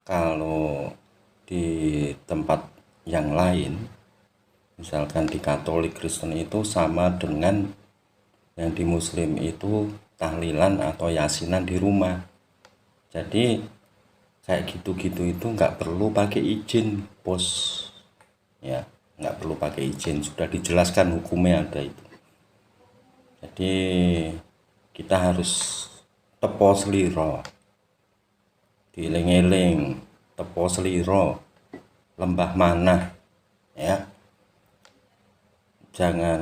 Kalau di tempat yang lain, misalkan di Katolik Kristen itu sama dengan yang di Muslim itu tahlilan atau yasinan di rumah. Jadi kayak gitu-gitu itu nggak perlu pakai izin, bos. Ya, nggak perlu pakai izin, sudah dijelaskan hukumnya ada itu. Jadi kita harus tepo seliro, dieling-eling, tepo seliro, lembah manah, ya. Jangan,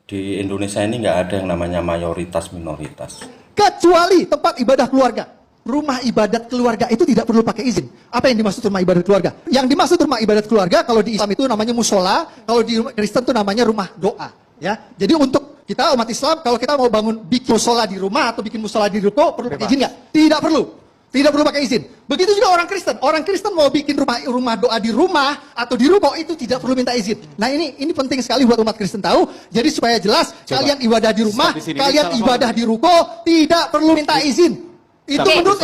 di Indonesia ini nggak ada yang namanya mayoritas minoritas. Kecuali tempat ibadah keluarga. Rumah ibadat keluarga itu tidak perlu pakai izin. Apa yang dimaksud rumah ibadat keluarga? Yang dimaksud rumah ibadat keluarga kalau di Islam itu namanya musola, kalau di Kristen itu namanya rumah doa. Ya, jadi untuk kita umat Islam kalau kita mau bangun bikin musola di rumah atau bikin musola di ruko perlu pakai izin nggak? Tidak perlu. Tidak perlu pakai izin. Begitu juga orang Kristen. Orang Kristen mau bikin rumah doa di rumah atau di ruko itu tidak perlu minta izin. Nah ini penting sekali buat umat Kristen tahu. Jadi supaya jelas kalian ibadah di rumah, kalian ibadah di ruko tidak perlu minta izin. Itu menurut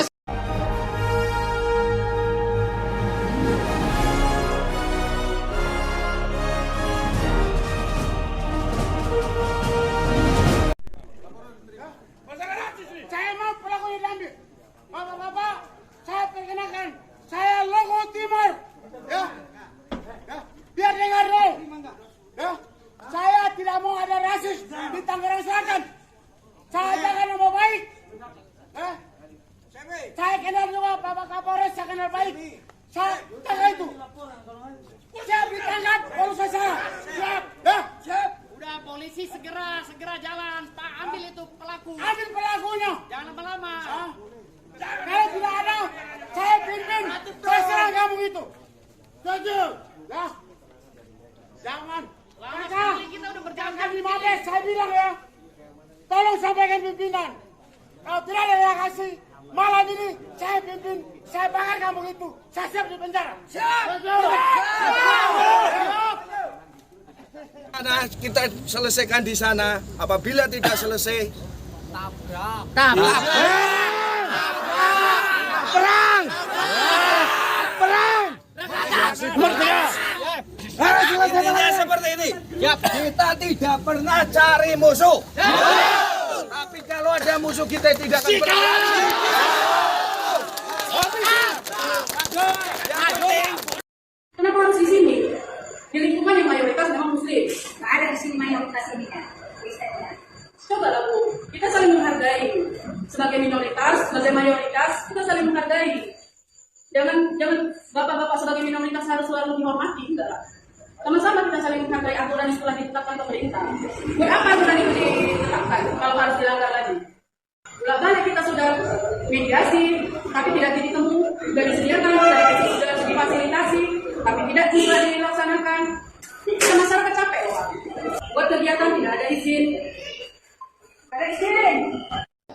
saya mau pelakunya diambil. Bapak-bapak, saya perkenalkan, saya logo timur. Ya, biar dengar dulu. Ya, saya tidak mau ada rasis di Tangerang Selatan. Saya jangan nama baik. Ya, saya kenal juga Bapak Kapolres, saya kenal baik. Saya jaga itu. Siap ditangkap kalau saya. Siap, ya, siap. Udah polisi segera jalan, Pak, ambil itu pelaku. Ambil pelakunya. Jangan lama-lama. Kalau tidak ada, saya pimpin, saya serang kamu itu. Setuju? Ya. Jangan. Lama Maka, sekali kita udah berjalan jangan di Mabes, saya bilang ya. Tolong sampaikan pimpinan. Kalau tidak ada yang kasih, malam ini saya pimpin, saya bakar kamu itu. Saya siap di penjara. Siap. Nah, kita selesaikan di sana. Apabila tidak selesai, tabrak. intinya seperti ini. Kita tidak pernah cari musuh. Tapi kalau ada musuh kita tidak akan pernah. Kenapa harus di sini? Di lingkungan yang mayoritas memang muslim. Nggak ada di sini mayoritas ini kan. Coba lah Bu, kita saling menghargai. Sebagai minoritas, sebagai mayoritas, kita saling menghargai. Jangan bapak-bapak sebagai minoritas harus selalu dihormati, enggak. Sama-sama kita saling menghargai aturan yang telah ditetapkan pemerintah. Buat apa aturan itu ditetapkan kalau harus dilanggar lagi? Bila mana kita sudah mediasi, tapi tidak titik temu, sudah disediakan, sudah difasilitasi, tapi tidak bisa dilaksanakan. Kita masyarakat capek loh. Buat kegiatan tidak ada izin. Ada izin.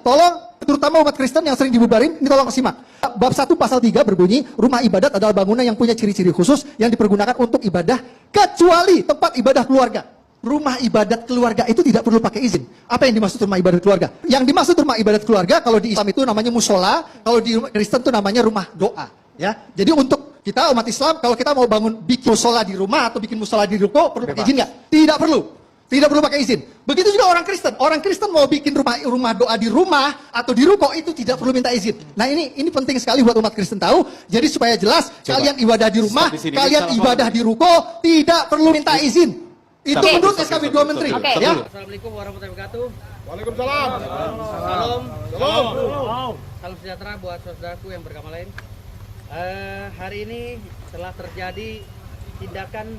tolong terutama umat Kristen yang sering dibubarin, ini tolong simak. Bab 1 pasal 3 berbunyi, rumah ibadat adalah bangunan yang punya ciri-ciri khusus yang dipergunakan untuk ibadah kecuali tempat ibadah keluarga. Rumah ibadat keluarga itu tidak perlu pakai izin. Apa yang dimaksud rumah ibadat keluarga? Yang dimaksud rumah ibadat keluarga kalau di Islam itu namanya musola, kalau di Kristen itu namanya rumah doa. Ya, jadi untuk kita umat Islam kalau kita mau bangun bikin musola di rumah atau bikin musola di ruko perlu pakai izin nggak? Tidak perlu. Tidak perlu pakai izin. Begitu juga orang Kristen. Orang Kristen mau bikin rumah doa di rumah atau di ruko itu tidak perlu minta izin. Nah ini penting sekali buat umat Kristen tahu. Jadi supaya jelas kalian ibadah di rumah, kalian ibadah di ruko tidak perlu minta izin. Itu menurut SKB 2 Menteri. Ya. Assalamualaikum warahmatullahi wabarakatuh. Waalaikumsalam. Salam. Salam. Salam sejahtera buat saudaraku yang beragama lain. Hari ini telah terjadi tindakan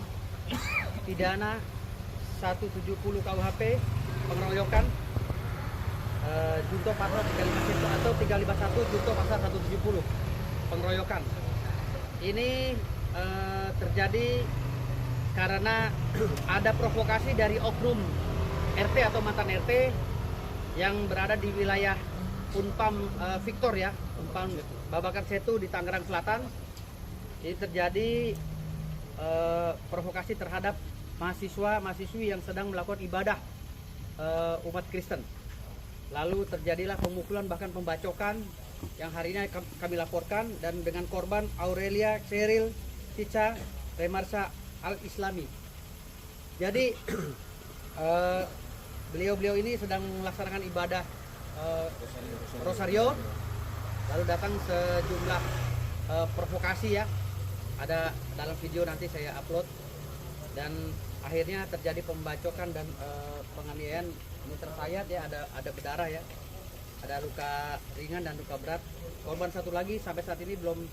pidana 170 KUHP pengeroyokan junto pasal 351 atau 351 junto pasal 170 pengeroyokan. Ini terjadi karena ada provokasi dari oknum RT atau mantan RT yang berada di wilayah Unpam Victor ya, Unpam Babakan Setu di Tangerang Selatan. Ini terjadi provokasi terhadap mahasiswa-mahasiswi yang sedang melakukan ibadah umat Kristen. Lalu terjadilah pemukulan bahkan pembacokan yang hari ini kami laporkan, dan dengan korban Aurelia Cheryl Cica Remarsa Al-Islami. Jadi beliau-beliau ini sedang melaksanakan ibadah Rosario, lalu datang sejumlah provokasi ya, ada dalam video nanti saya upload, dan akhirnya terjadi pembacokan dan penganiayaan. Ini tersayat ya, ada berdarah ya, ada luka ringan dan luka berat. Korban satu lagi sampai saat ini belum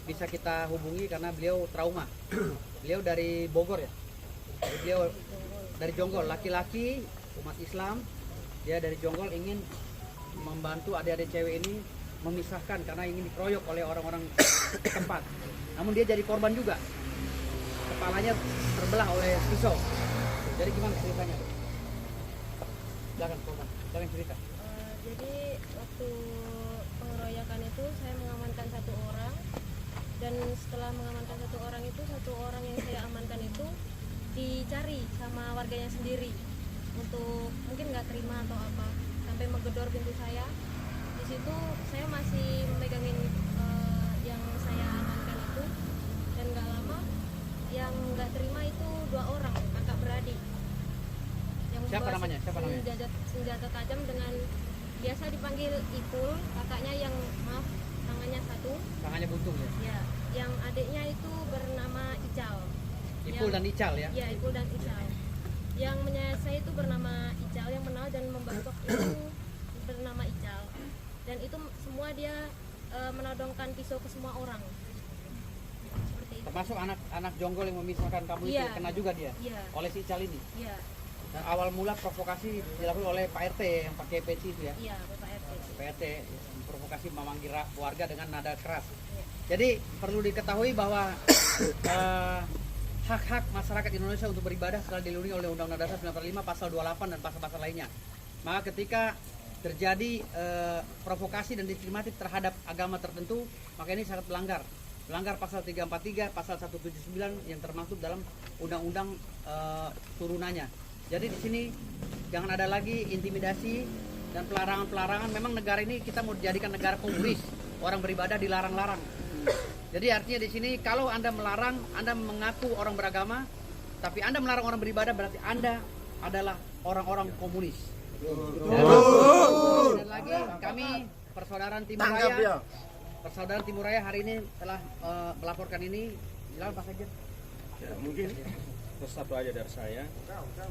bisa kita hubungi karena beliau trauma. Beliau dari Bogor ya, jadi beliau dari Jonggol, laki-laki umat Islam, dia dari Jonggol ingin membantu adik-adik cewek ini memisahkan karena ingin dikeroyok oleh orang-orang tempat. Namun dia jadi korban juga, kepalanya terbelah oleh pisau. Jadi gimana ceritanya? Jangan korban, jangan cerita. Jadi waktu pengeroyokan itu saya mengamankan satu orang, dan setelah mengamankan satu orang itu, satu orang yang saya amankan itu dicari sama warganya sendiri untuk mungkin nggak terima atau apa, sampai menggedor pintu saya. Di situ saya masih memegangin yang saya amankan itu, dan nggak lama yang nggak terima itu 2 orang kakak beradik yang Siapa membawa namanya? Siapa namanya? senjata tajam dengan biasa dipanggil Ipul, kakaknya yang maaf tangannya satu, Tangannya buntung ya? ya, yang adiknya itu bernama Ical. Ipul dan Ical ya? Ya, Ipul dan Ical. Yang menyelesai itu bernama Ical, yang menal dan membacok itu bernama Ical. Dan itu semua dia menodongkan pisau ke semua orang. Seperti itu. Termasuk anak Jonggol yang memisahkan kamu itu, Iya. kena juga dia? Iya. Oleh si Ical ini? Iya, Dan awal mula provokasi dilakukan oleh Pak RT yang pakai peci itu ya? iya, Bapak RT. Pak RT provokasi memanggil warga dengan nada keras. Jadi perlu diketahui bahwa hak-hak masyarakat Indonesia untuk beribadah telah dilindungi oleh Undang-Undang Dasar 1945 pasal 28 dan pasal-pasal lainnya. Maka ketika terjadi provokasi dan diskriminatif terhadap agama tertentu, maka ini sangat melanggar pasal 343, pasal 179 yang termasuk dalam undang-undang turunannya. Jadi di sini jangan ada lagi intimidasi dan pelarangan-pelarangan. Memang negara ini kita mau dijadikan negara komunis, orang beribadah dilarang-larang. Jadi artinya di sini kalau Anda melarang, Anda mengaku orang beragama, tapi Anda melarang orang beribadah, berarti Anda adalah orang-orang komunis. Dan lagi kami Persaudaraan Timur Raya, Persaudaraan Timur Raya hari ini telah melaporkan ini. Silakan Pak Sekjen. Ya, mungkin satu aja dari saya,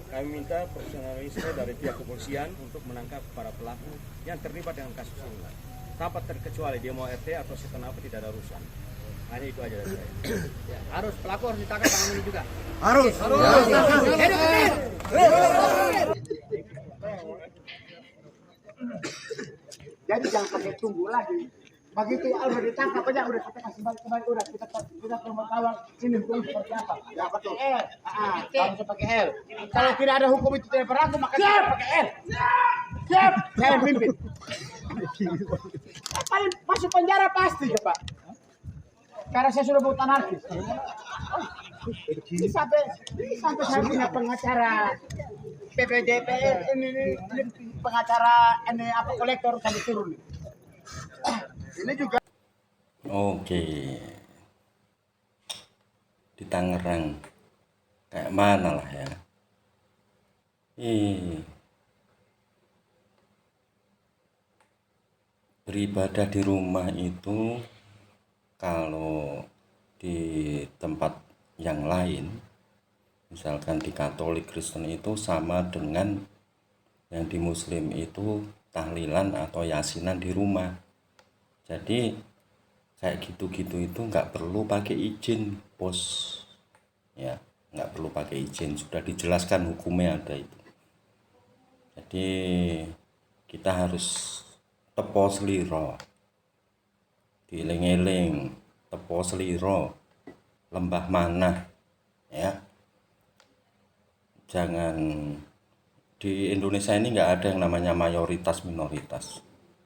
kami minta profesionalisme dari pihak kepolisian untuk menangkap para pelaku yang terlibat dengan kasus ini, tanpa terkecuali dia mau RT atau sekenapa, tidak ada urusan. Hanya itu aja dari saya. Ya, pelaku harus ditangkap malam ini juga. Harus. Jadi jangan pakai tunggu lagi. Begitu udah ditangkap aja, udah kita kasih balik, udah kita kawal ini hukum seperti apa? Ya betul. Kamu bisa pakai L. Kalau tidak ada hukum itu tidak berlaku, maka kita pakai L. Siap, saya pimpin. Paling masuk penjara pasti ya Pak. Karena saya sudah bukan anarkis. Ini sampai saya punya pengacara PPDPR ini pengacara ini apa kolektor sampai turun. Ini juga Oke, di Tangerang kayak mana lah ya. Beribadah di rumah itu kalau di tempat yang lain, misalkan di Katolik Kristen itu sama dengan yang di Muslim itu tahlilan atau yasinan di rumah. Jadi kayak gitu-gitu itu nggak perlu pakai izin, bos. Ya, nggak perlu pakai izin, sudah dijelaskan hukumnya ada itu. Jadi kita harus tepo seliro, dieling-eling, tepo seliro, lembah mana, ya. Jangan, di Indonesia ini nggak ada yang namanya mayoritas minoritas.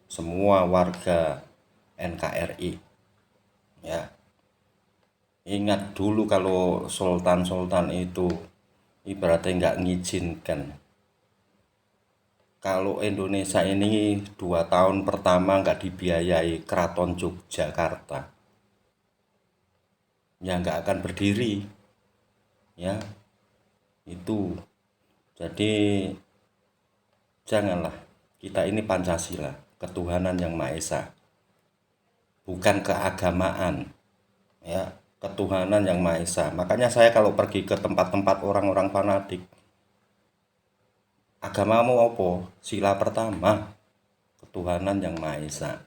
Semua warga NKRI, ya. Ingat dulu kalau sultan-sultan itu ibaratnya nggak ngizinkan kalau Indonesia ini 2 tahun pertama nggak dibiayai Keraton Yogyakarta, ya nggak akan berdiri, ya itu. Jadi janganlah, kita ini Pancasila, ketuhanan yang Maha Esa, bukan keagamaan, ya ketuhanan yang Maha Esa. Makanya saya kalau pergi ke tempat-tempat orang-orang fanatik, agamamu apa? Sila pertama, ketuhanan yang Maha Esa.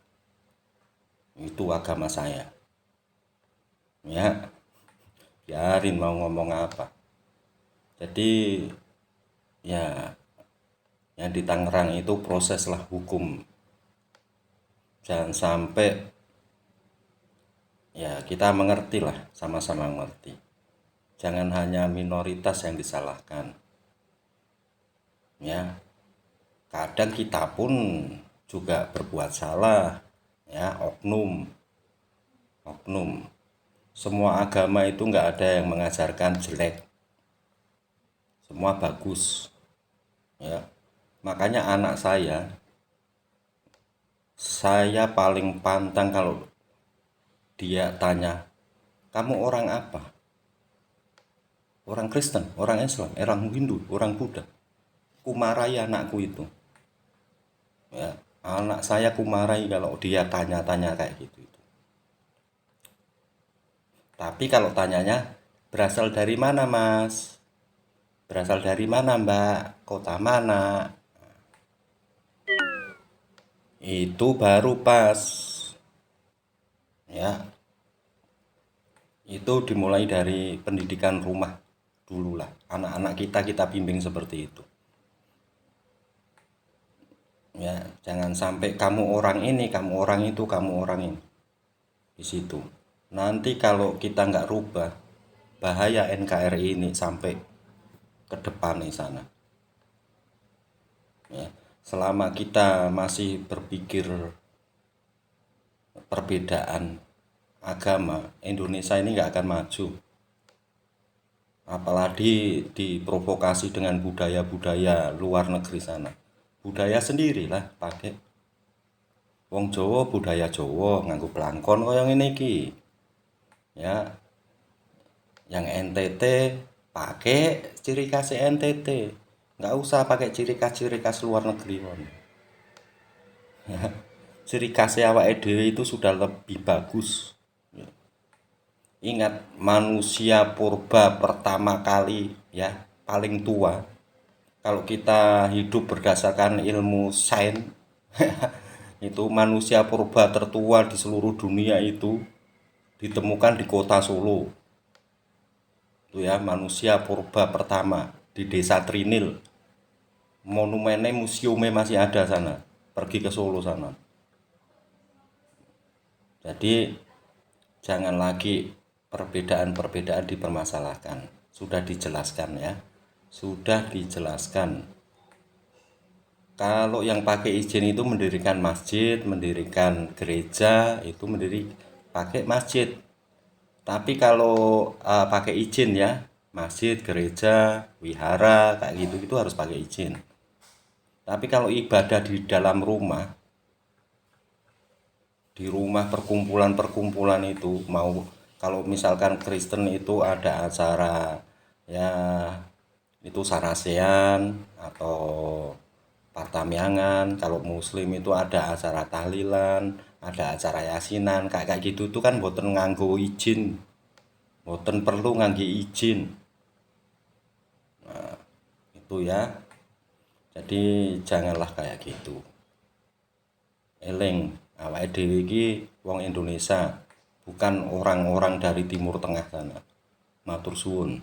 Itu agama saya. Ya, biarin mau ngomong apa. Jadi ya, yang di Tangerang itu proseslah hukum. Jangan sampai, ya kita mengerti lah, sama-sama mengerti. Jangan hanya minoritas yang disalahkan. Ya, kadang kita pun juga berbuat salah, ya, oknum. Semua agama itu nggak ada yang mengajarkan jelek, semua bagus, ya. Makanya anak saya paling pantang kalau dia tanya, kamu orang apa? Orang Kristen, orang Islam, orang Hindu, orang Buddha. Kumarahi anakku itu, ya, anak saya kumarahi kalau dia tanya-tanya kayak gitu itu. Tapi kalau tanyanya, berasal dari mana mas? Berasal dari mana mbak? Kota mana? Itu baru pas, ya. Itu dimulai dari pendidikan rumah dulu lah. Anak-anak kita bimbing seperti itu. Ya, jangan sampai kamu orang ini, kamu orang itu, kamu orang ini. Di situ. Nanti kalau kita nggak rubah, bahaya NKRI ini sampai ke depan di sana. Ya, selama kita masih berpikir perbedaan agama, Indonesia ini nggak akan maju. Apalagi diprovokasi dengan budaya-budaya luar negeri sana. Budaya sendirilah pakai. Wong Jawa budaya Jawa nganggo blangkon kaya ngene iki. Ya. Yang NTT pakai ciri khas NTT. Nggak usah pakai ciri khas luar negeri. Ya. Ciri khas awake dhewe itu sudah lebih bagus. Ya. Ingat, manusia purba pertama kali, ya, paling tua. Kalau kita hidup berdasarkan ilmu sains, itu manusia purba tertua di seluruh dunia itu ditemukan di kota Solo. Itu ya, manusia purba pertama di desa Trinil. Monumennya, museumnya masih ada sana. Pergi ke Solo sana. Jadi jangan lagi perbedaan-perbedaan dipermasalahkan. Sudah dijelaskan ya. Sudah dijelaskan. Kalau yang pakai izin itu mendirikan masjid, mendirikan gereja, itu pakai masjid. Tapi kalau pakai izin ya, masjid, gereja, wihara, kayak gitu itu harus pakai izin. Tapi kalau ibadah di dalam rumah, di rumah perkumpulan itu, mau kalau misalkan Kristen itu ada acara ya itu sarasean atau partamyangan, kalau muslim itu ada acara tahlilan, ada acara yasinan, kayak gitu itu kan boten nganggo izin, boten perlu nganggo izin. Nah, itu ya. Jadi janganlah kayak gitu. Eling, awake dhewe iki wong Indonesia, bukan orang-orang dari Timur Tengah sana. Matur suwun.